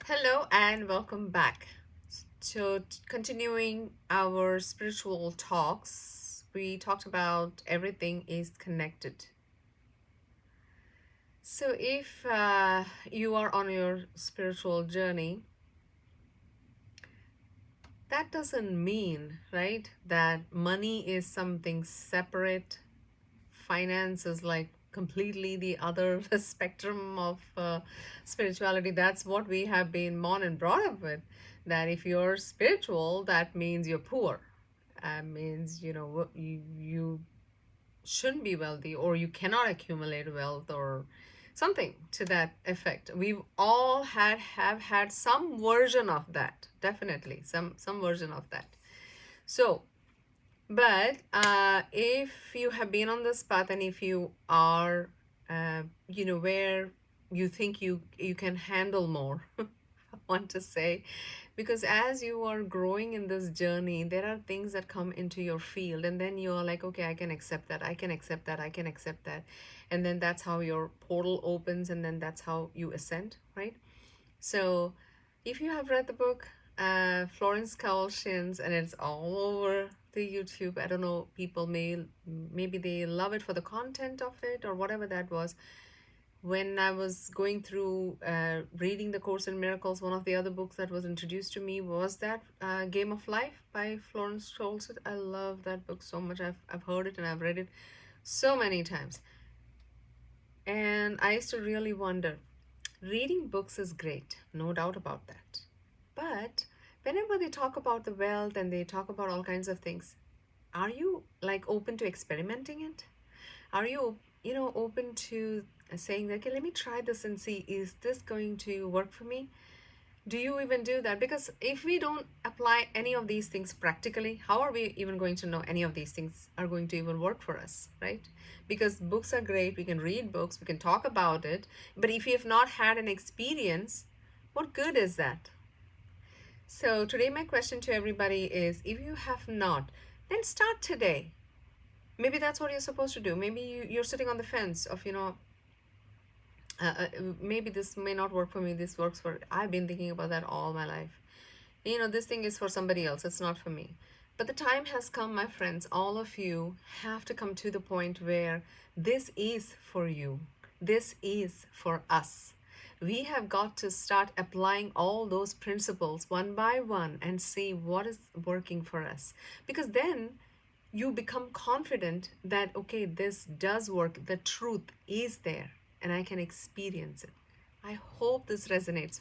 Hello and welcome back. So, continuing our spiritual talks, we talked about everything is connected. So, if you are on your spiritual journey, that doesn't mean, right, that money is something separate, finance is like completely the other spectrum of spirituality. That's what we have been born and brought up with, that if you're spiritual, that means you're poor. Means you shouldn't be wealthy, or you cannot accumulate wealth, or something to that effect. We've all have had some version of that, definitely some version of that. So but if you have been on this path, and if you are, where you think you can handle more, I want to say, because as you are growing in this journey, there are things that come into your field, and then you are like, okay, I can accept that, I can accept that, I can accept that, and then that's how your portal opens, and then that's how you ascend, right? So, if you have read the book, Florence Scotians, and it's all over the YouTube, I don't know, people maybe they love it for the content of it or whatever that was. When I was going through reading the Course in Miracles, one of the other books that was introduced to me was that Game of Life by Florence Scotian. I love that book so much. I've heard it and I've read it so many times. And I used to really wonder, reading books is great, no doubt about that. But whenever they talk about the wealth and they talk about all kinds of things, are you like open to experimenting it? Are you, open to saying, okay, let me try this and see, is this going to work for me? Do you even do that? Because if we don't apply any of these things practically, how are we even going to know any of these things are going to even work for us, right? Because books are great, we can read books, we can talk about it, but if you have not had an experience, what good is that? So, today, my question to everybody is, if you have not, then start today. Maybe that's what you're supposed to do. Maybe you're sitting on the fence of, maybe this may not work for me, this works for, I've been thinking about that all my life. This thing is for somebody else, it's not for me. But the time has come, my friends. All of you have to come to the point where this is for you, this is for us. We have got to start applying all those principles one by one and see what is working for us, because then you become confident that, okay, this does work, the truth is there, and I can experience it. I hope this resonates